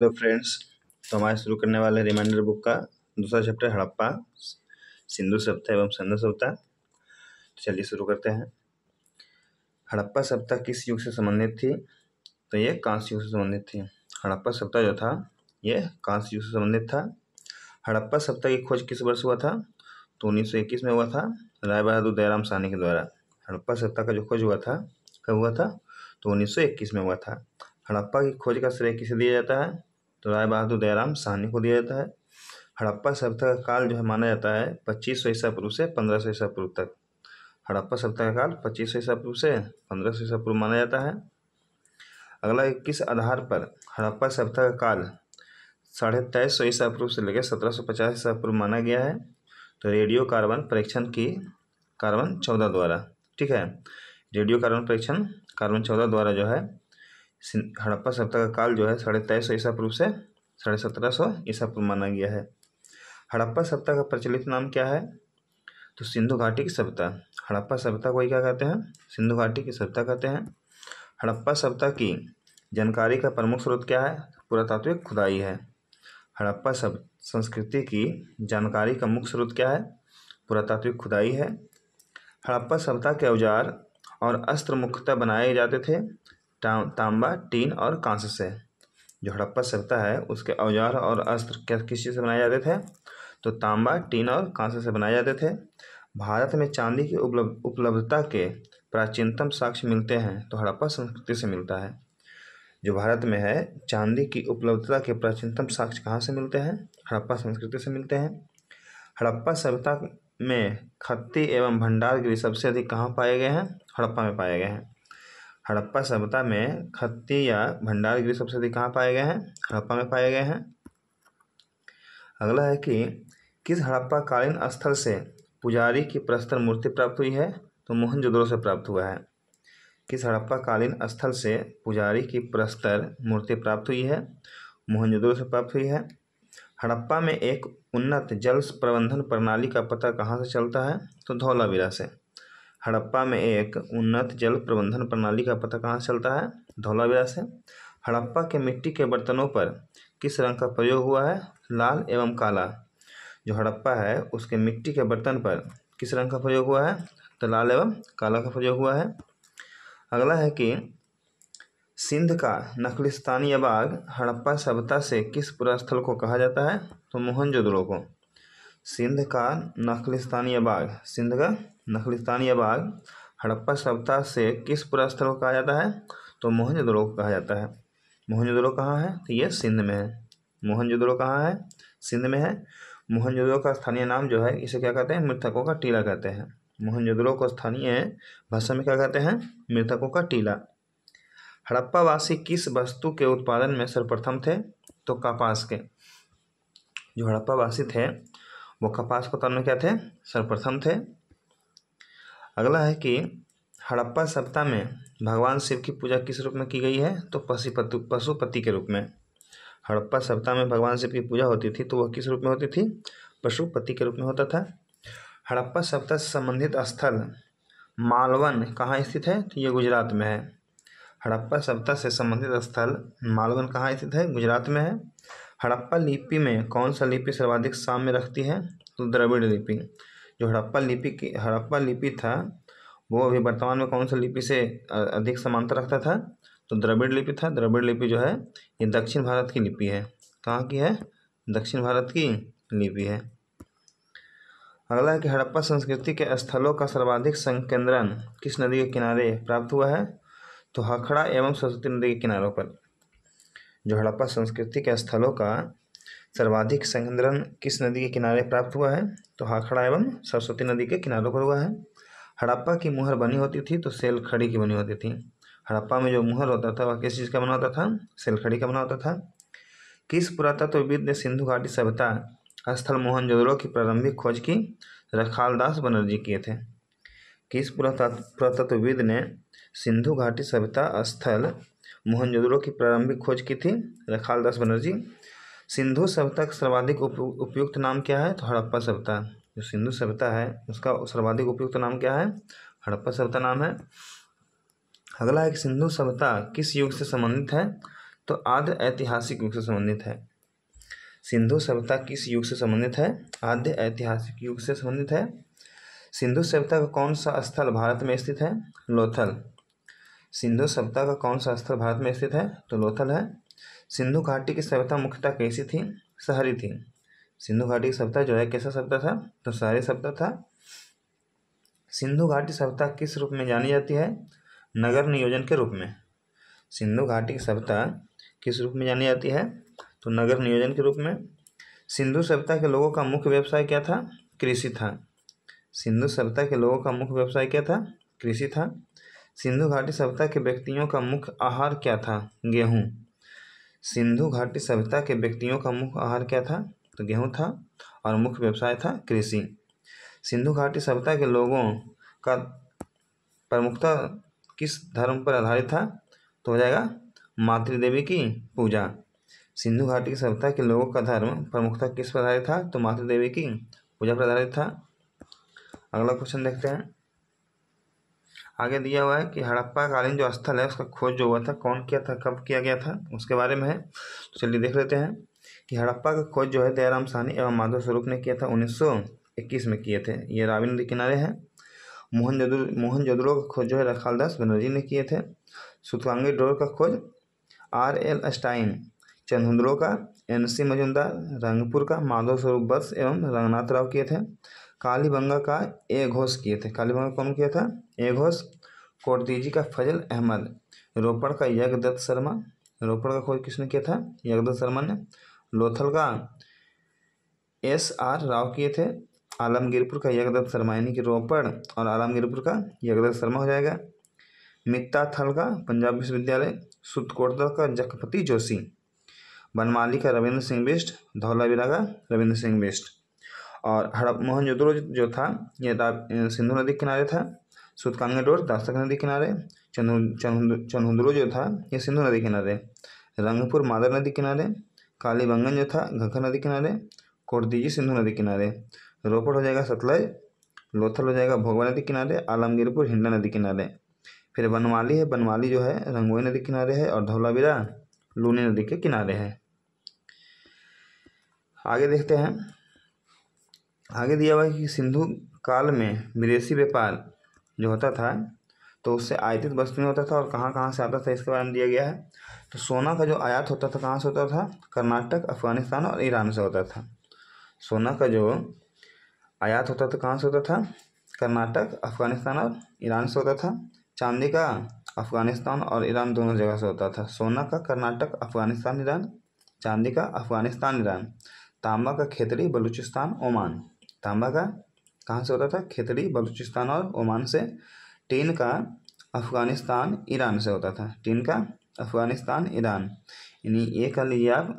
Hello friends, तो हमारे शुरू करने वाले रिमाइंडर बुक का दूसरा चैप्टर हड़प्पा, सिंधु सभ्यता एवं सैन्य सभ्यता। तो चलिए शुरू करते हैं। हड़प्पा सभ्यता किस युग से संबंधित थी? तो ये कांस्य युग से संबंधित थी। हड़प्पा सभ्यता जो था ये कांस्य युग से संबंधित था। हड़प्पा सभ्यता की खोज किस वर्ष हुआ था? तो 1921 में हुआ था, राय बहादुर दयाराम साहनी के द्वारा। हड़प्पा सभ्यता का जो खोज हुआ था कब हुआ था? तो 1921 में हुआ था। हड़प्पा की खोज का श्रेय किसे दिया जाता है? तो राय बहादुर दयाराम साहनी को दिया जाता है। हड़प्पा सभ्यता का काल जो है माना जाता है 2500 ईसा पूर्व से 1500 ईसा पूर्व तक। हड़प्पा सभ्यता का काल 2500 ईसा पूर्व से 1500 ईसा पूर्व माना जाता है। अगला, किस आधार पर हड़प्पा सभ्यता का काल 2350 ईसा पूर्व से लेकर 1750 ईसा पूर्व माना गया है? तो रेडियो कार्बन परीक्षण की कार्बन 14 द्वारा। ठीक है, रेडियो कार्बन परीक्षण कार्बन 14 द्वारा जो है हड़प्पा सभ्यता का काल जो है 2350 ईसा पूर्व से 1750 ईसा पूर्व माना गया है। हड़प्पा सभ्यता का प्रचलित नाम क्या है? तो सिंधु घाटी की सभ्यता। हड़प्पा सभ्यता को क्या कहते हैं? सिंधु घाटी की सभ्यता कहते हैं। हड़प्पा सभ्यता की जानकारी का प्रमुख स्रोत क्या है? पुरातात्विक खुदाई है। हड़प्पा संस्कृति की जानकारी का मुख्य स्रोत क्या है? पुरातात्विक खुदाई है। हड़प्पा सभ्यता के औजार और अस्त्र मुख्यतः बनाए जाते थे तांबा, टीन और कांस्य से। जो हड़प्पा सभ्यता है उसके औजार और अस्त्र किस चीज़ से बनाए जाते थे? तो तांबा, टीन और कांस्य से बनाए जाते थे। भारत में चांदी की उपलब्धता के प्राचीनतम साक्ष्य मिलते हैं तो हड़प्पा संस्कृति से मिलता है। जो भारत में है चांदी की उपलब्धता के प्राचीनतम साक्ष्य कहाँ से मिलते हैं? हड़प्पा संस्कृति से मिलते हैं। हड़प्पा सभ्यता में खत्ती एवं भंडारगृह सबसे अधिक कहाँ पाए गए हैं? हड़प्पा में पाए गए हैं। हड़प्पा सभ्यता में खत्ती या भंडारगृह सबसे अधिक कहाँ पाए गए हैं? हड़प्पा में पाए गए हैं। अगला है कि किस हड़प्पा कालीन स्थल से पुजारी की प्रस्तर मूर्ति प्राप्त हुई है? तो मोहनजोदड़ो से प्राप्त हुआ है। किस हड़प्पा कालीन स्थल से पुजारी की प्रस्तर मूर्ति प्राप्त हुई है? मोहनजोदड़ो से प्राप्त हुई है। हड़प्पा में एक उन्नत जल प्रबंधन प्रणाली का पता कहाँ से चलता है? तो धौलावीरा से। हड़प्पा में एक उन्नत जल प्रबंधन प्रणाली का पता कहाँ से चलता है? धौलावीरा से। हड़प्पा के मिट्टी के बर्तनों पर किस रंग का प्रयोग हुआ है? लाल एवं काला। जो हड़प्पा है उसके मिट्टी के बर्तन पर किस रंग का प्रयोग हुआ है? तो लाल एवं काला का प्रयोग हुआ है। अगला है कि सिंध का नखलिस्तानी बाग हड़प्पा सभ्यता से किस पुरास्थल को कहा जाता है? तो मोहनजोदड़ो को। सिंध का नखलिस्तानी बाग हड़प्पा सभ्यता से किस पुरास्थल को कहा जाता है? तो मोहनजोदड़ो को कहा जाता है। मोहनजोदड़ो कहाँ है? तो ये सिंध में है। मोहनजोदड़ो कहाँ है? सिंध में है। मोहनजोदड़ो का स्थानीय नाम जो है इसे क्या कहते हैं? मृतकों का टीला कहते हैं। मोहनजोदड़ो को स्थानीय भाषा में क्या कहते हैं? मृतकों का टीला। हड़प्पा वासी किस वस्तु के उत्पादन में सर्वप्रथम थे? तो कपास के। जो हड़प्पा वासी थे वो कपास के उत्पादन में क्या थे? सर्वप्रथम थे। अगला है कि हड़प्पा सभ्यता में भगवान शिव की पूजा किस रूप में की गई है? तो पशुपति के रूप में। हड़प्पा सभ्यता में भगवान शिव की पूजा होती थी तो वह किस रूप में होती थी? पशुपति के रूप में होता था। हड़प्पा सभ्यता से संबंधित स्थल मालवन कहाँ स्थित है? तो ये गुजरात में है। हड़प्पा सभ्यता से संबंधित स्थल मालवन कहाँ स्थित है? गुजरात में है। हड़प्पा लिपि में कौन सा लिपि सर्वाधिक साम्य रखती है? तो द्रविड़ लिपि। जो हड़प्पा लिपि था वो अभी वर्तमान में कौन सा लिपि से अधिक समानता रखता था? तो द्रविड़ लिपि था। द्रविड़ लिपि जो है ये दक्षिण भारत की लिपि है। कहाँ की है? दक्षिण भारत की लिपि है। अगला है कि हड़प्पा संस्कृति के स्थलों का सर्वाधिक संकेंद्रण किस नदी के किनारे प्राप्त हुआ है? तो हखड़ा एवं सरस्वती नदी के किनारों पर। जो हड़प्पा संस्कृति के स्थलों का सर्वाधिक संकेंद्रण किस नदी के किनारे प्राप्त हुआ है? तो हखड़ा एवं सरस्वती नदी के किनारों पर हुआ है। हड़प्पा की मुहर बनी होती थी तो सेलखड़ी की बनी होती थी। हड़प्पा में जो मुहर होता था वह किस चीज़ का बना होता था? सेलखड़ी का बना होता था। किस पुरातत्वविद ने सिंधु घाटी सभ्यता स्थल मोहनजोदड़ो की प्रारंभिक खोज की? रखालदास बनर्जी किए थे। किस पुरातत्वविद ने सिंधु घाटी सभ्यता स्थल मोहनजोदड़ो की प्रारंभिक खोज की थी? रखालदास बनर्जी। सिंधु सभ्यता का सर्वाधिक उपयुक्त नाम क्या है? तो हड़प्पा सभ्यता। जो सिंधु सभ्यता है उसका सर्वाधिक उपयुक्त नाम क्या है? हड़प्पा सभ्यता नाम है। अगला है कि सिंधु सभ्यता किस युग से संबंधित है? तो आद्य ऐतिहासिक युग से संबंधित है। सिंधु सभ्यता किस युग से संबंधित है? आद्य ऐतिहासिक युग से संबंधित है। सिंधु सभ्यता का कौन सा स्थल भारत में स्थित है? लोथल। सिंधु सभ्यता का कौन सा स्थल भारत में स्थित है? तो लोथल है। सिंधु घाटी की सभ्यता मुख्यतः कैसी थी? शहरी थी। सिंधु घाटी की सभ्यता जो है कैसा सभ्यता था? तो शहरी सभ्यता था। सिंधु घाटी सभ्यता किस रूप में जानी जाती है? नगर नियोजन के रूप में। सिंधु घाटी की सभ्यता किस रूप में जानी जाती है? तो नगर नियोजन के रूप में। सिंधु सभ्यता के लोगों का मुख्य व्यवसाय क्या था? कृषि था। सिंधु सभ्यता के लोगों का मुख्य व्यवसाय क्या था? कृषि था। सिंधु घाटी सभ्यता के व्यक्तियों का मुख्य आहार क्या था? गेहूँ। सिंधु घाटी सभ्यता के व्यक्तियों का मुख्य आहार क्या था? तो गेहूँ था। और मुख्य व्यवसाय था कृषि। सिंधु घाटी सभ्यता के लोगों का प्रमुखता किस धर्म पर आधारित था? तो हो जाएगा मातृदेवी की पूजा। सिंधु घाटी की सभ्यता के लोगों का धर्म प्रमुखता किस पर आधारित था? तो मातृदेवी की पूजा पर आधारित था। अगला क्वेश्चन देखते हैं। आगे दिया हुआ है कि हड़प्पा कालीन जो स्थल है उसका खोज जो हुआ था कौन किया था, कब किया गया था, उसके बारे में है। तो चलिए देख लेते हैं कि हड़प्पा का खोज जो है दयाराम साहनी एवं माधव स्वरूप ने किया था। 1921 में किए थे। ये रावी नदी किनारे है। मोहनजोदड़ो का खोज जो है रखालदास बनर्जी ने किए थे। सुतकांगी डोर का खोज R.L. स्टाइन। चंदुद्रो का N.C. मजुमदार। रंगपुर का माधव स्वरूप बस एवं रंगनाथ राव किए थे। कालीबंगा का ए घोष किए थे। कालीबंगा कौन किया था? ए घोष। कोटदीजी का फजल अहमद। रोपड़ का यज्ञदत्त शर्मा। रोपड़ का खोज किसने किया था? यज्ञदत्त शर्मा ने। लोथल का S.R. राव किए थे। आलमगीरपुर का यज्ञदत्त शर्मा, यानी कि रोपड़ और आलमगीरपुर का यज्ञदत्त शर्मा हो जाएगा। मित्ता थल का पंजाब विश्वविद्यालय। सुतकोटदा का जगपति जोशी। बनमाली का रविंद्र सिंह बिष्ट। धौलावीरा का रविंद्र सिंह बिष्ट। और मोहनजोदड़ो जो था ये सिंधु नदी किनारे था। सुतकांगी डोर दासक नदी किनारे। चंदुद्रो जो था ये सिंधु नदी किनारे। रंगपुर मादर नदी किनारे। कालीबंगन जो था घग्गर नदी किनारे। कोटदीजी सिंधु नदी किनारे। रोपड़ हो जाएगा सतलज। लोथल हो जाएगा भोगवा नदी किनारे। आलमगीरपुर हिंडा नदी किनारे। फिर बनमाली है, बनमाली जो है रंगोई नदी किनारे है। और धौलावीरा लूनी नदी के किनारे है। आगे देखते हैं। आगे दिया हुआ है कि सिंधु काल में विदेशी व्यापार जो होता था तो उससे आयातित वस्तुएं होता था और कहाँ कहाँ से आता था इसके बारे में दिया गया है। तो सोना का जो आयात होता था कहाँ से होता था? कर्नाटक, अफगानिस्तान और ईरान से होता था। सोना का जो आयात होता था कहाँ से होता था? कर्नाटक, अफगानिस्तान और ईरान से होता था। चांदी का अफगानिस्तान और ईरान दोनों जगह से होता था। सोना का कर्नाटक, अफगानिस्तान, ईरान। चांदी का अफगानिस्तान, ईरान। तांबा का खेतड़ी, बलूचिस्तान, ओमान। तांबा का कहाँ से होता था? खेतड़ी, बलूचिस्तान और ओमान से। टीन का अफगानिस्तान, ईरान से होता था। टीन का अफगानिस्तान, ईरान। यानी ये कह लीजिए आप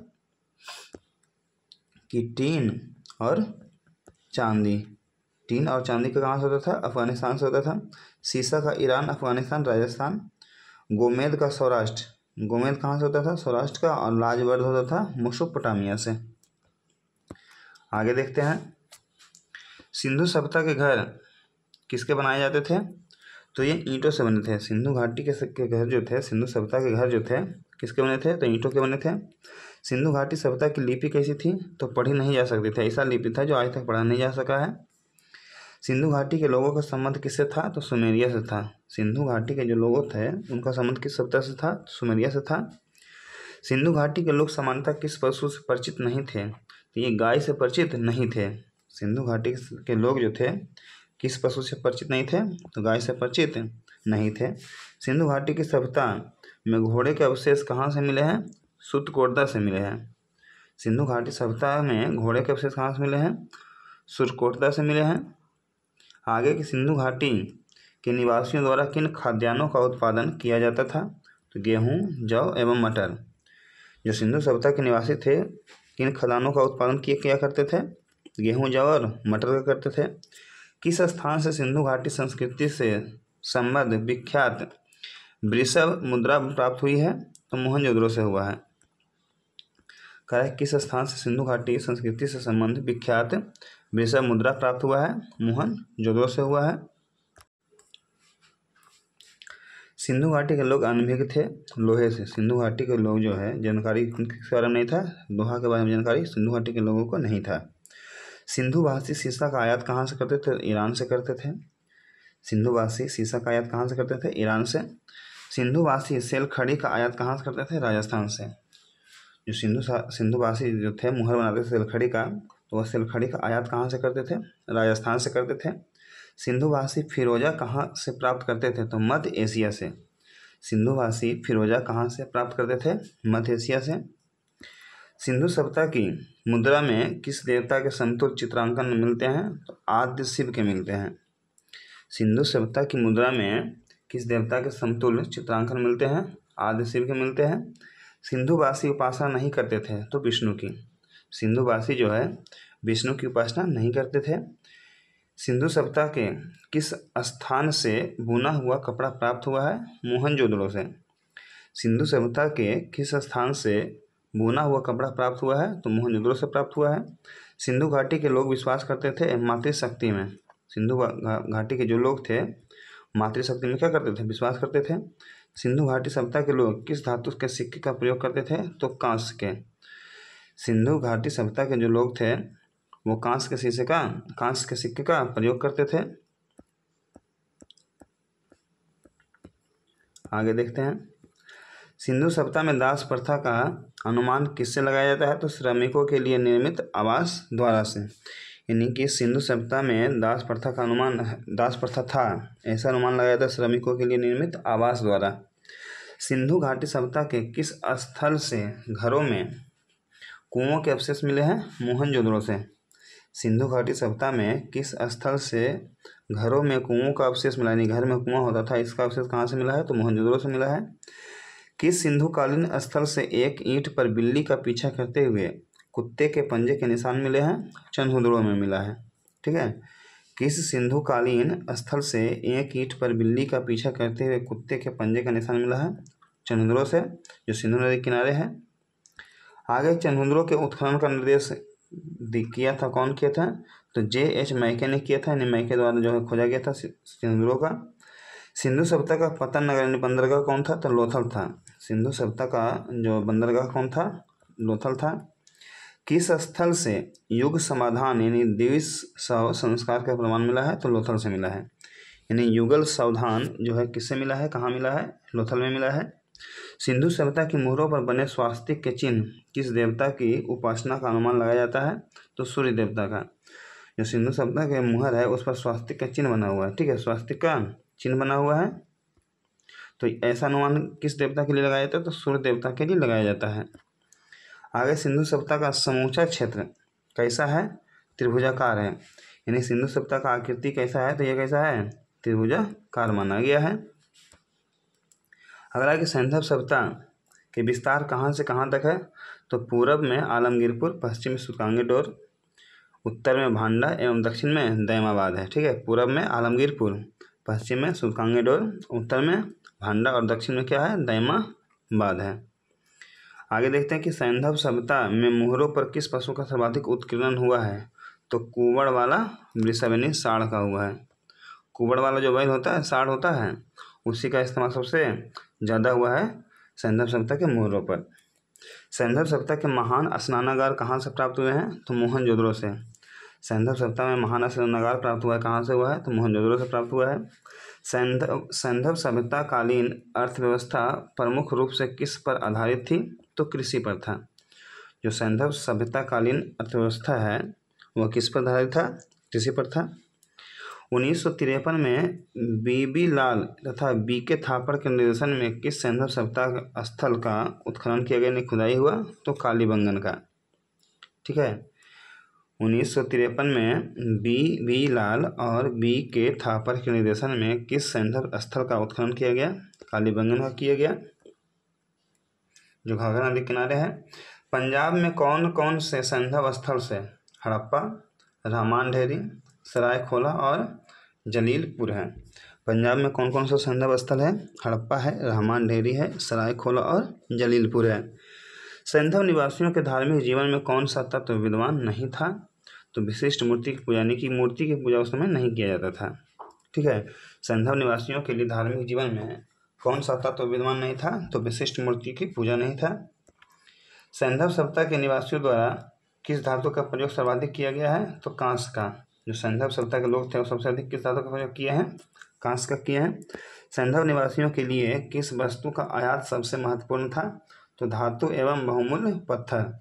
कि टीन और चांदी का कहाँ से होता था? अफगानिस्तान से होता था। सीसा का ईरान, अफगानिस्तान, राजस्थान। गोमेद का सौराष्ट्र। गोमेद कहाँ से होता था? सौराष्ट्र का। और लाजवर्द होता था मेसोपोटामिया से। आगे देखते हैं। सिंधु सभ्यता के घर किसके बनाए जाते थे? तो ये ईंटों से बने थे। सिंधु घाटी के घर जो थे, सिंधु सभ्यता के घर जो थे किसके बने थे? तो ईंटों के बने थे। सिंधु घाटी सभ्यता की लिपि कैसी थी? तो पढ़ी नहीं जा सकती थी। ऐसा लिपि था जो आज तक पढ़ा नहीं जा सका है। सिंधु घाटी के लोगों का संबंध किससे था? तो सुमेरिया से था। सिंधु घाटी के जो लोग थे उनका संबंध किस सभ्यता से था? सुमेरिया से था। सिंधु घाटी के लोग सामान्यतः किस पशु से परिचित नहीं थे? तो ये गाय से परिचित नहीं थे। सिंधु घाटी के लोग जो थे किस पशु से परिचित नहीं थे? तो गाय से परिचित नहीं थे। सिंधु घाटी की सभ्यता में घोड़े के अवशेष कहाँ से मिले हैं? सुतकोटदा से मिले हैं। सिंधु घाटी सभ्यता में घोड़े के अवशेष कहाँ से मिले हैं? सुतकोटदा से मिले हैं। आगे की सिंधु घाटी के निवासियों द्वारा किन खाद्यान्नों का उत्पादन किया जाता था? तो गेहूँ, जौ एवं मटर। जो सिंधु सभ्यता के निवासी थे किन खाद्यान्नों का उत्पादन किया करते थे? गेहूँ, जौ और मटर का करते थे। किस स्थान से सिंधु घाटी संस्कृति से संबद्ध विख्यात वृषभ मुद्रा प्राप्त हुई है? तो मोहनजोदड़ो से हुआ है। कह है किस स्थान से सिंधु घाटी संस्कृति से संबंधित विख्यात वृषभ मुद्रा प्राप्त हुआ है? मोहनजोदड़ो से हुआ है। सिंधु घाटी के लोग अनभिज्ञ थे लोहे से। सिंधु घाटी के लोग जो है जानकारी किसके बारे में नहीं था, लोहा के बारे में जानकारी सिंधु घाटी के लोगों को नहीं था। सिंधु भाषी शीशा का आयात कहाँ से करते थे, ईरान से करते थे। सिंधु भाषी शीशा का आयात कहाँ से करते थे, ईरान से। सिंधु भाषी सेल खड़ी का आयात कहाँ से करते थे, राजस्थान से। जो सिंधु भाषी जो थे मुहर बनाते थे सेलखड़ी का, तो वह सेलखड़ी का आयात कहाँ से करते थे, राजस्थान से करते थे। सिंधु भाषी फिरोजा कहाँ से प्राप्त करते थे, तो मध्य एशिया से। सिंधु भाषी फिरोजा कहाँ से प्राप्त करते थे, मध्य एशिया से। सिंधु सभ्यता की मुद्रा में किस देवता के समतुल्य चित्रांकन मिलते हैं, तो आद्य शिव के मिलते हैं। सिंधु सभ्यता की मुद्रा में किस देवता के समतुल्य चित्रांकन मिलते हैं, आद्य शिव के मिलते हैं। सिंधुवासी उपासना नहीं करते थे, तो विष्णु की। सिंधुवासी जो है विष्णु की उपासना नहीं करते थे। सिंधु सभ्यता के किस स्थान से बुना हुआ कपड़ा प्राप्त हुआ है, मोहनजोदड़ो से। सिंधु सभ्यता के किस स्थान से बुना हुआ कपड़ा प्राप्त हुआ है, तो मोहनजोदड़ो से प्राप्त हुआ है। सिंधु घाटी के लोग विश्वास करते थे मातृशक्ति में। सिंधु घाटी के जो लोग थे मातृशक्ति में क्या करते थे, विश्वास करते थे। सिंधु घाटी सभ्यता के लोग किस धातु के सिक्के का प्रयोग करते थे, तो कांस्य के। सिंधु घाटी सभ्यता के जो लोग थे वो कांस्य के सिक्के का प्रयोग करते थे। आगे देखते हैं। सिंधु सभ्यता में दास प्रथा का अनुमान किससे लगाया जाता है, तो श्रमिकों के लिए निर्मित आवास द्वारा से। यानी कि सिंधु सभ्यता में दास प्रथा था, ऐसा अनुमान लगाया जाता है श्रमिकों के लिए निर्मित आवास द्वारा। सिंधु घाटी सभ्यता के किस स्थल से घरों में कुओं के अवशेष मिले हैं, मोहनजोदड़ो से। सिंधु घाटी सभ्यता में किस स्थल से घरों में कुओं का अवशेष मिला, यानी घर में कुआं होता था, इसका अवशेष कहाँ से मिला है, तो मोहनजोदड़ो से मिला है। किस सिंधुकालीन स्थल से एक ईंट पर बिल्ली का पीछा करते हुए कुत्ते के पंजे के निशान मिले हैं, चंदहुदड़ो में मिला है। ठीक है। किस सिंधुकालीन स्थल से एक ईंट पर बिल्ली का पीछा करते हुए कुत्ते के पंजे का निशान मिला है, चंदहुदड़ो से, जो सिंधु नदी के किनारे है। आगे चंदहुदड़ो के उत्खनन का निर्देश किया था, कौन किया था, तो J.H. मैके ने किया था, यानी मैके द्वारा जो है खोजा गया था चंदहुदड़ो का। सिंधु सभ्यता का पतन नगर यानी बंदरगाह कौन था, तो लोथल था। सिंधु सभ्यता का जो बंदरगाह कौन था, लोथल था। किस स्थल से युग समाधान यानी द्विज संस्कार का प्रमाण मिला है, तो लोथल से मिला है। यानी युगल सावधान जो है किससे मिला है, कहाँ मिला है, लोथल में मिला है। सिंधु सभ्यता की मोहरों पर बने स्वास्तिक के चिन्ह किस देवता की उपासना का अनुमान लगाया जाता है, तो सूर्य देवता का। जो सिंधु सभ्यता के मुहर है उस पर स्वास्तिक का चिन्ह बना हुआ है। ठीक है, स्वास्तिक का चिन्ह बना हुआ है, तो ऐसा अनुमान किस देवता के लिए लगाया जाता है, तो सूर्य देवता के लिए लगाया जाता है। आगे सिंधु सभ्यता का समूचा क्षेत्र कैसा है, त्रिभुजाकार है। यानी सिंधु सभ्यता का आकृति कैसा है, तो यह कैसा है, त्रिभुजाकार माना गया है। अगला कि सैंधव सभ्यता के विस्तार कहाँ से कहाँ तक है, तो पूरब में आलमगीरपुर, पश्चिम में सुरकांगीडोर, उत्तर में भांडा एवं दक्षिण में दैमाबाद है। ठीक है, पूरब में आलमगीरपुर, पश्चिम में सुरकांगीडोर, उत्तर में भांडा और दक्षिण में क्या है, दैमाबाद है। आगे देखते हैं कि सैंधव सभ्यता में मुहरों पर किस पशु का सर्वाधिक उत्कीर्णन हुआ है, तो कुंवड़ वाला वृषभ यानी साढ़ का हुआ है। कुंवड़ वाला जो बैल होता है, साढ़ होता है, उसी का इस्तेमाल सबसे ज़्यादा हुआ है सैंधव सभ्यता के मुहरों पर। सैंधव सभ्यता के महान स्नानागार कहाँ से प्राप्त हुए हैं, तो मोहनजोदड़ो से। सैंधव सभ्यता में महान स्नानागार प्राप्त हुआ है, कहाँ से हुआ है, तो मोहनजोदड़ो से प्राप्त हुआ है। सैंधव सभ्यता कालीन अर्थव्यवस्था प्रमुख रूप से किस पर आधारित थी, तो कृषि पर था। जो सैंधव सभ्यता कालीन अर्थव्यवस्था है वह किस पर आधारित था, कृषि पर था। 1953 में बीबी लाल तथा B.K. थापर के निर्देशन में किस सैंधव सभ्यता स्थल का उत्खनन किया गया, खुदाई हुआ, तो कालीबंगन का। ठीक है, 1953 में B.B. लाल और B.K. थापर के निर्देशन में किस सैंधव स्थल का उत्खनन किया गया, कालीबंगन का किया गया, जो घाघरा नदी किनारे है। पंजाब में कौन कौन से सैंधव स्थल से हड़प्पा, रहमान ढेरी, सरायखोला और जलीलपुर है। पंजाब में कौन कौन सा सैंधव स्थल है, हड़प्पा है, रहमान ढेरी है, सरायखोला और जलीलपुर है। सैंधव निवासियों के धार्मिक जीवन में कौन सा तत्व विद्यमान नहीं था, तो विशिष्ट मूर्ति की पूजा, यानी कि मूर्ति की पूजा उस समय नहीं किया जाता था। ठीक है, सैंधव निवासियों के लिए धार्मिक जीवन में कौन सा था? तो विद्वान नहीं था, तो विशिष्ट मूर्ति की पूजा नहीं था। सैंधव सभ्यता के निवासियों द्वारा किस धातु का प्रयोग सर्वाधिक किया गया है? तो कांस्य का। जो सैंधव सभ्यता के लोग थे वो सबसे अधिक किस धातु का प्रयोग किए हैं? कांस्य का किए हैं। सैंधव निवासियों के लिए किस वस्तु का आयात सबसे महत्वपूर्ण था? तो धातु एवं बहुमूल्य पत्थर।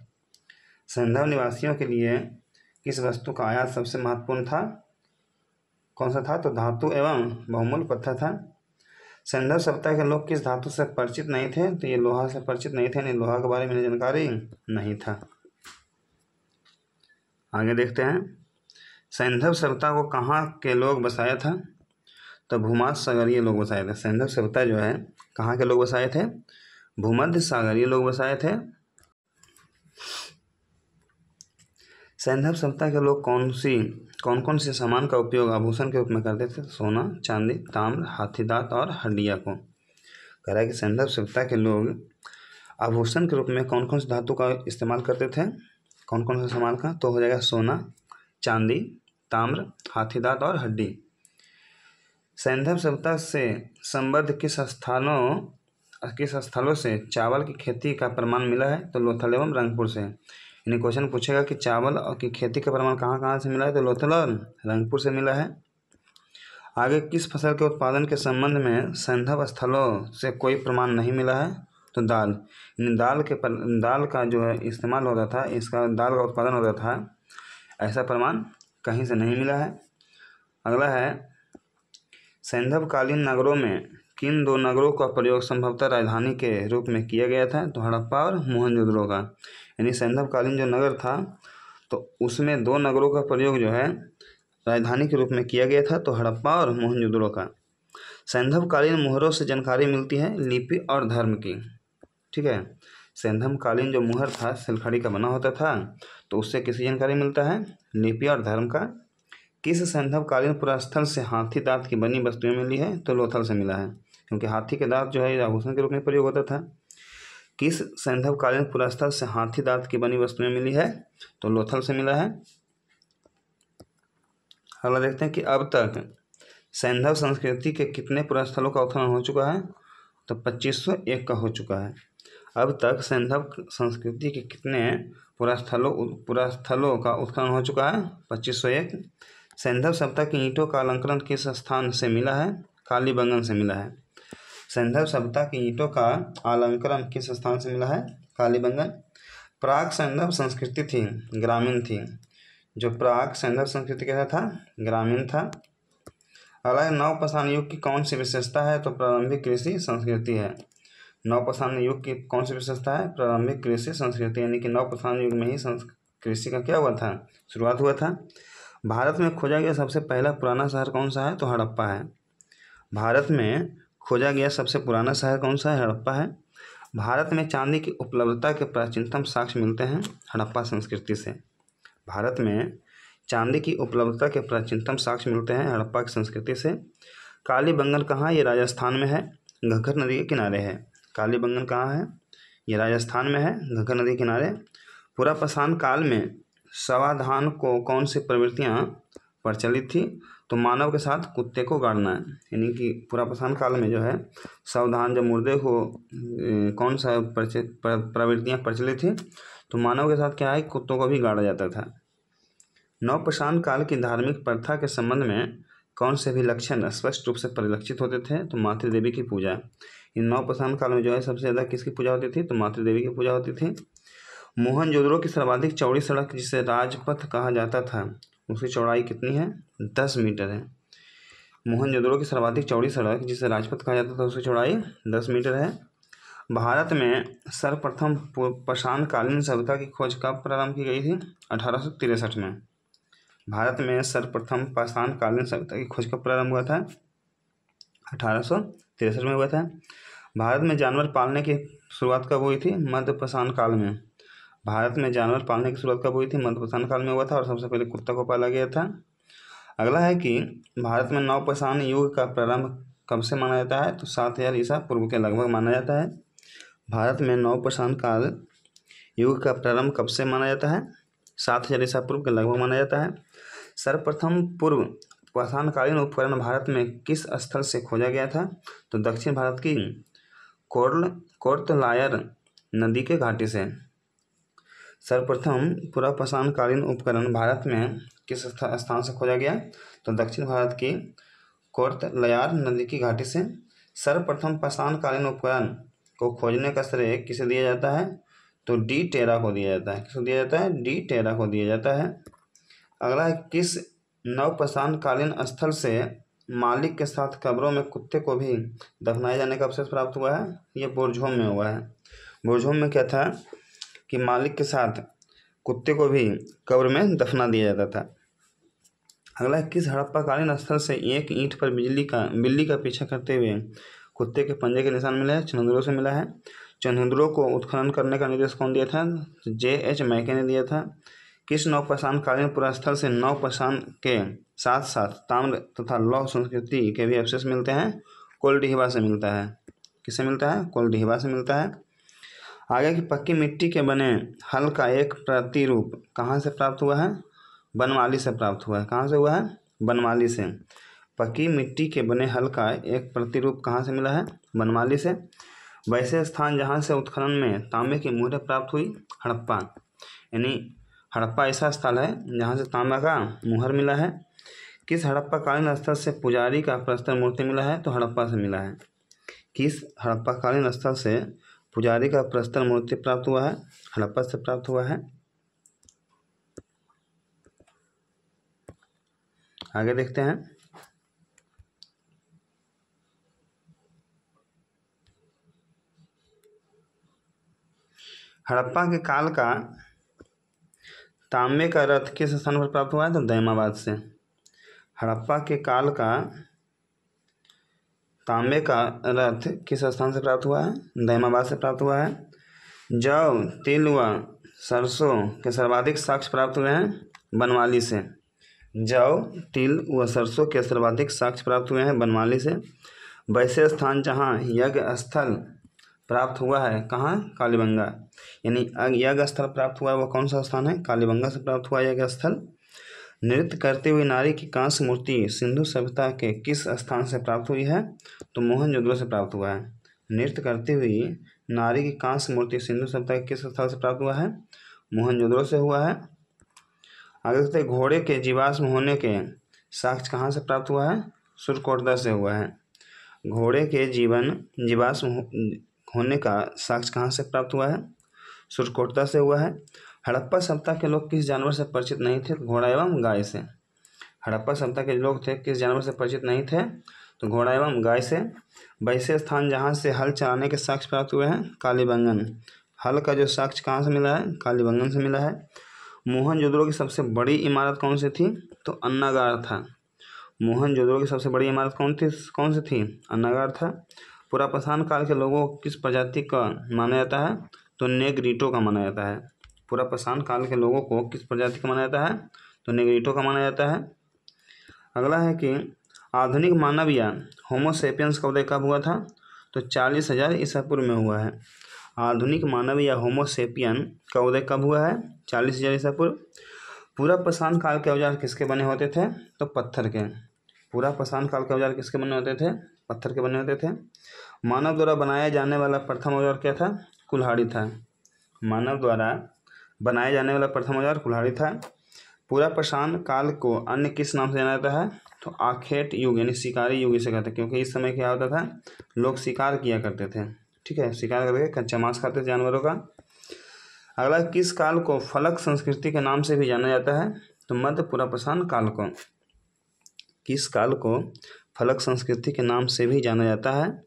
सैंधव निवासियों के लिए किस वस्तु का आयात सबसे महत्वपूर्ण था? कौन सा था? तो धातु एवं बहुमूल्य पत्थर था। सैंधव सभ्यता के लोग किस धातु से परिचित नहीं थे? तो ये लोहा से परिचित नहीं थे, लोहा के बारे में जानकारी नहीं था। आगे देखते हैं, सैंधव सभ्यता को कहाँ के लोग बसाया था? तो भूमध्य सागरीय लोग बसाए थे। सैंधव सभ्यता जो है कहाँ के लोग बसाए थे? भूमध्य सागरीय लोग बसाए थे। सैंधव सभ्यता के लोग कौन कौन से सामान का उपयोग आभूषण के रूप में करते थे? सोना, चांदी, ताम्र, हाथी दांत और हड्डियाँ को। कह रहा है कि सैंधव सभ्यता के लोग आभूषण के रूप में कौन कौन से धातु का इस्तेमाल करते थे? कौन कौन से सामान का? तो हो जाएगा सोना, चांदी, ताम्र, हाथी दांत और हड्डी। सैंधव सभ्यता से संबद्ध किस स्थलों से चावल की खेती का प्रमाण मिला है? तो लोथल एवं रंगपुर से। यानी क्वेश्चन पूछेगा कि चावल की खेती का प्रमाण कहाँ कहाँ से मिला है? तो लोथल और रंगपुर से मिला है। आगे, किस फसल के उत्पादन के संबंध में सैंधव स्थलों से कोई प्रमाण नहीं मिला है? तो दाल। यानी दाल का जो है इस्तेमाल होता था, इसका दाल का उत्पादन होता था, ऐसा प्रमाण कहीं से नहीं मिला है। अगला है, सैंधवकालीन नगरों में किन दो नगरों का प्रयोग संभवतः राजधानी के रूप में किया गया था? तो हड़प्पा और मोहनजोदड़ो का। यानी सैंधवकालीन जो नगर था तो उसमें दो नगरों का प्रयोग जो है राजधानी के रूप में किया गया था, तो हड़प्पा और मोहनजोदड़ो का। सैंधवकालीन मुहरों से जानकारी मिलती है लिपि और धर्म की। ठीक है, सैंधवकालीन जो मुहर था सिलखड़ी का बना होता था, तो उससे किसकी जानकारी मिलता है? लिपि और धर्म का। किस सैंधवकालीन पुरास्थल से हाथी दांत की बनी वस्तुएं मिली है? तो लोथल से मिला है, क्योंकि हाथी के दांत जो है आभूषण के रूप में प्रयोग होता था। किस सैंधवकालीन पुरास्थल से हाथी दांत की बनी वस्तुएं मिली है? तो लोथल से मिला है। अगला देखते हैं कि अब तक सैंधव संस्कृति के कितने पुरास्थलों का उत्खनन हो चुका है? तो 2501 का हो चुका है। अब तक सैंधव संस्कृति के कितने पुरास्थलों का उत्खनन हो चुका है? 2501। सैंधव सभ्यता की ईंटों का अलंकरण किस स्थान से मिला है? कालीबंगन से मिला है। सैंधव सभ्यता की ईंटों का अलंकरण किस स्थान से मिला है? कालीबंगन। प्राक सैंधव संस्कृति थी, ग्रामीण थी। जो प्राक सैंधव संस्कृति कैसा था? ग्रामीण था। अगला, नवपाषाण युग की कौन सी विशेषता है? तो प्रारंभिक कृषि संस्कृति है। नवपाषाण युग की कौन सी विशेषता है? प्रारंभिक कृषि संस्कृति। यानी कि नवपाषाण युग में ही कृषि का क्या हुआ था? शुरुआत हुआ था। भारत में खोजा गया सबसे पहला पुराना शहर कौन सा है? तो हड़प्पा है। भारत में खोजा गया सबसे पुराना शहर कौन सा है? हड़प्पा है। भारत में चांदी की उपलब्धता के प्राचीनतम साक्ष्य मिलते हैं हड़प्पा संस्कृति से। भारत में चांदी की उपलब्धता के प्राचीनतम साक्ष्य मिलते हैं हड़प्पा की संस्कृति से। कालीबंगन कहाँ? ये राजस्थान में है, घग्गर नदी के किनारे है। कालीबंगन कहाँ है? ये राजस्थान में है, घग्गर नदी के किनारे। पुरापाषाण काल में सावधान को कौन सी प्रवृत्तियाँ प्रचलित थी? तो मानव के साथ कुत्ते को गाड़ना है। यानी कि पुरापाषाण काल में जो है सावधान, जब मुर्दे को कौन सा प्रवृत्तियाँ प्रचलित थी? तो मानव के साथ क्या है? कुत्तों को भी गाड़ा जाता था। नवपाषाण काल की धार्मिक प्रथा के संबंध में कौन से भी लक्षण स्पष्ट रूप से परिलक्षित होते थे? तो मातृदेवी की पूजा। इन नवपाषाण काल में जो है सबसे ज़्यादा किसकी पूजा होती थी? तो मातृदेवी की पूजा होती थी। मोहनजोदड़ो की सर्वाधिक चौड़ी सड़क जिसे राजपथ कहा जाता था उसकी चौड़ाई कितनी है? 10 मीटर है। मोहनजोदड़ो की सर्वाधिक चौड़ी सड़क जिसे राजपथ कहा जाता था उसकी चौड़ाई 10 मीटर है। भारत में सर्वप्रथम पाषाणकालीन सभ्यता की खोज कब प्रारंभ की गई थी? 1863 में। भारत में सर्वप्रथम पाषाणकालीन सभ्यता की खोज कब प्रारंभ हुआ था? 1863 में हुआ था। भारत में जानवर पालने की शुरुआत कब हुई थी? मध्यपाषाण काल में। भारत में जानवर पालने की शुरुआत कब हुई थी? मध्यपाषाण काल में हुआ था और सबसे पहले कुत्ता को पाला गया था। अगला है कि भारत में नवपाषाण युग का प्रारंभ कब से माना जाता है? तो 7000 ईसा पूर्व के लगभग माना जाता है। भारत में नवपाषाण काल युग का प्रारंभ कब से माना जाता है? 7000 ईसा पूर्व के लगभग माना जाता है। सर्वप्रथम पूर्व पाषाणकालीन उपकरण भारत में किस स्थल से खोजा गया था? तो दक्षिण भारत की कोर्टलायर नदी के घाटी से। सर्वप्रथम पूरा पाषाणकालीन उपकरण भारत में किस स्थान से खोजा गया? तो दक्षिण भारत की कोर्टलायर नदी की घाटी से। सर्वप्रथम पाषाणकालीन उपकरण को खोजने का श्रेय किसे दिया जाता है? तो डी टेरा को दिया जाता है। किसको दिया जाता है? डी टेरा को दिया जाता है। अगला है, किस नवपाषाणकालीन स्थल से मालिक के साथ कब्रों में कुत्ते को भी दफनाए जाने का अवसर प्राप्त हुआ है? ये बोरझोम में हुआ है। बोरझोम में क्या था कि मालिक के साथ कुत्ते को भी कब्र में दफना दिया जाता था। अगला, किस हड़प्पाकालीन स्थल से एक ईंट पर बिल्ली का पीछा करते हुए कुत्ते के पंजे के निशान मिले हैं? चंदुरों से मिला है। चंदुरों को उत्खनन करने का निर्देश कौन दिया था? J.H. मैके ने दिया था। किस नवपाषाणकालीन पुरास्थल से नवपाषाण के साथ साथ ताम्र तथा लौह संस्कृति के भी अवशेष मिलते हैं? कोलडीहिवा से मिलता है। किससे मिलता है? कोलडीहिवा से मिलता है। आगे की पक्की मिट्टी के बने हल का एक प्रतिरूप कहाँ से प्राप्त हुआ है? बनमाली से प्राप्त हुआ है। कहाँ से हुआ है? बनमाली से। पक्की मिट्टी के बने हल का एक प्रतिरूप कहाँ से मिला है? बनमाली से। वैसे स्थान जहाँ से उत्खनन में तांबे की मुहरें प्राप्त हुई? हड़प्पा। यानी हड़प्पा ऐसा स्थल है जहाँ से तांबा का मुहर मिला है। किस हड़प्पाकालीन स्थल से पुजारी का प्रस्तर मूर्ति मिला है? तो हड़प्पा से मिला है। किस हड़प्पाकालीन स्थल से पुजारी का प्रस्तर मूर्ति प्राप्त हुआ है? हड़प्पा से प्राप्त हुआ है। आगे देखते हैं। हड़प्पा के काल का तांबे का रथ किस स्थान पर प्राप्त हुआ है? तो दैमाबाद से। हड़प्पा के काल का तांबे का रथ किस स्थान से प्राप्त हुआ है? दैमाबाद से प्राप्त हुआ है। जौ, तिल व सरसों के सर्वाधिक साक्ष्य प्राप्त हुए हैं? बनमाली से। जौ, तिल व सरसों के सर्वाधिक साक्ष्य प्राप्त हुए हैं बनमाली से। वैसे स्थान जहाँ यज्ञ स्थल प्राप्त हुआ है कहाँ? कालीबंगा। यानी यज्ञ स्थल प्राप्त हुआ है वो कौन सा स्थान है? कालीबंगा से प्राप्त हुआ यज्ञ स्थल। नृत्य करती हुई नारी की कांस्य मूर्ति सिंधु सभ्यता के किस स्थान से प्राप्त हुई है? तो मोहनजोदड़ो से प्राप्त हुआ है। नृत्य करती हुई नारी की कांस्य मूर्ति सिंधु सभ्यता के किस स्थल से प्राप्त हुआ है? मोहनजोदड़ो से हुआ है। आगे देखते हैं, घोड़े के जीवाश्म होने के साक्ष्य कहाँ से प्राप्त हुआ है? सुरकोटदा से हुआ है। घोड़े के जीवाश्म होने का साक्ष्य कहाँ से प्राप्त हुआ है? सुरकोटदा से हुआ है। हड़प्पा सभ्यता के लोग किस जानवर से परिचित नहीं थे? घोड़ा एवं गाय से। हड़प्पा सभ्यता के लोग थे किस जानवर से परिचित नहीं थे? तो घोड़ा एवं गाय से। वैसे स्थान जहाँ से हल चलाने के साक्ष्य प्राप्त हुए हैं? कालीबंगन। हल का जो साक्ष्य कहाँ से मिला है? कालीबंगन से मिला है। मोहनजोदड़ो की सबसे बड़ी इमारत कौन सी थी? तो अन्नागार था। मोहनजोदड़ो की सबसे बड़ी इमारत कौन सी थी? अन्नागार था। पुरापाषाण काल के लोगों को किस प्रजाति का माना जाता है? तो नेग्रिटो का माना जाता है। पुरापाषाण काल के लोगों को किस प्रजाति का माना जाता है? तो नेग्रिटो का माना जाता है। अगला है कि आधुनिक मानव या होमोसेपियंस का उदय कब हुआ था? तो 40,000 ईसा पूर्व में हुआ है। आधुनिक मानव या होमोसेपियन का उदय कब हुआ है? 40,000 ईसा पूर्व। पुरापाषाण काल के औजार किसके बने होते थे? तो पत्थर के। पुरापाषाण काल के औजार किसके बने होते थे? पत्थर के बने होते थे। मानव द्वारा बनाया जाने वाला प्रथम औजार क्या था? कुल्हाड़ी था। मानव द्वारा बनाया जाने वाला प्रथम औजार कुल्हाड़ी था। पुरापाषाण काल को अन्य किस नाम से जाना जाता है? तो आखेट युग यानी शिकारी युग इसे कहते हैं, क्योंकि इस समय क्या होता था? लोग शिकार किया करते थे। ठीक है, शिकार करके कच्चा मांस खाते थे जानवरों का। अगला, किस काल को फलक संस्कृति के नाम से भी जाना जाता है? तो मध्य पुरापाषाण काल को। किस काल को फलक संस्कृति के नाम से भी जाना जाता है?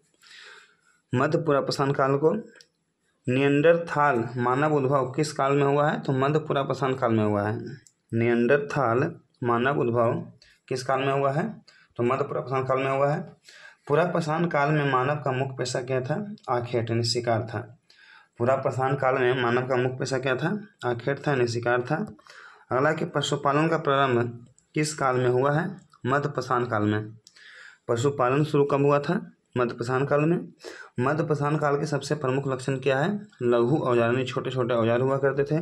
मध्य पुरापाषाण काल को। निएंडरथाल मानव उद्भव किस काल में हुआ है? तो मध्य पुरापाषाण काल में हुआ है। निएंडरथाल मानव उद्भव किस काल में हुआ है? तो मध्य पुरापाषाण काल में हुआ है। पुरापाषाण काल में मानव का मुख्य पेशा क्या था? आखेट यानी शिकार था। पुरापाषाण काल में मानव का मुख्य पेशा क्या था? आखेट था यानी शिकार था। अगला कि पशुपालन का प्रारंभ किस काल में हुआ है? मध्यपाषाण काल में। पशुपालन शुरू कब हुआ था? मध्यपाषाण काल में। मध्यपाषाण काल के सबसे प्रमुख लक्षण क्या है? लघु औजार यानी छोटे छोटे औजार हुआ करते थे।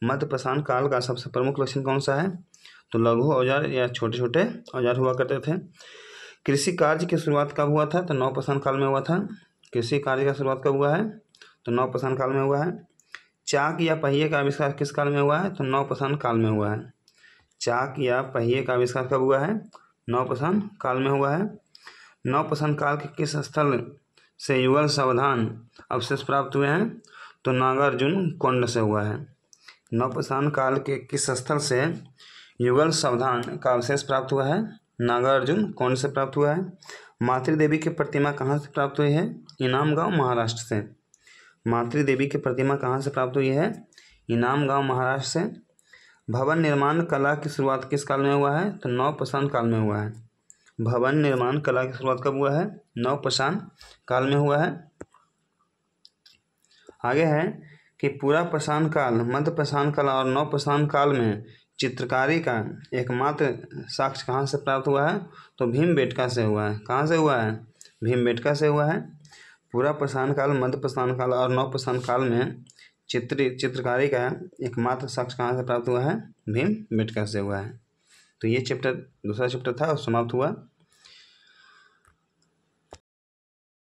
मध्यपाषाण काल का सबसे प्रमुख लक्षण कौन सा है? तो लघु औजार या छोटे छोटे औजार हुआ करते थे। कृषि कार्य की शुरुआत कब हुआ था? तो नवपाषाण काल में हुआ था। कृषि कार्य का शुरुआत कब हुआ है? तो नवपाषाण काल में हुआ है। चाक या पहिए का आविष्कार किस काल में हुआ है? तो नवपाषाण काल में हुआ है। चाक या पहिए का आविष्कार कब हुआ है? नवपाषाण काल में हुआ है। नवपाषाण काल के किस स्थल से युगल सावधान अवशेष प्राप्त हुए हैं? तो नागार्जुन कोंड से हुआ है। नवपाषाण काल के किस स्थल से युगल सावधान का अवशेष प्राप्त हुआ है? नागार्जुन कोंड से प्राप्त हुआ है। मातृ देवी की प्रतिमा कहाँ से प्राप्त हुई है? इनाम गांव महाराष्ट्र से। मातृ देवी की प्रतिमा कहाँ से प्राप्त हुई है? इनाम गांव महाराष्ट्र से। भवन निर्माण कला की शुरुआत किस काल में हुआ है? तो नवपाषाण काल में हुआ है। भवन निर्माण कला की शुरुआत कब हुआ है? नवपाषाण काल में हुआ है। आगे है कि पूरा पाषाण काल, मध्यपाषाण काल और नवपाषाण काल में चित्रकारी का एकमात्र साक्ष्य कहाँ से प्राप्त हुआ है? तो भीमबेटका से हुआ है। कहाँ से हुआ है? भीमबेटका से हुआ है। पूरा पाषाण काल, मध्यपाषाण काल और नवपाषाण काल में चित्रकारी का एकमात्र साक्ष्य कहाँ से प्राप्त हुआ है? भीमबेटका से हुआ है। तो ये चैप्टर, दूसरा चैप्टर था और समाप्त हुआ।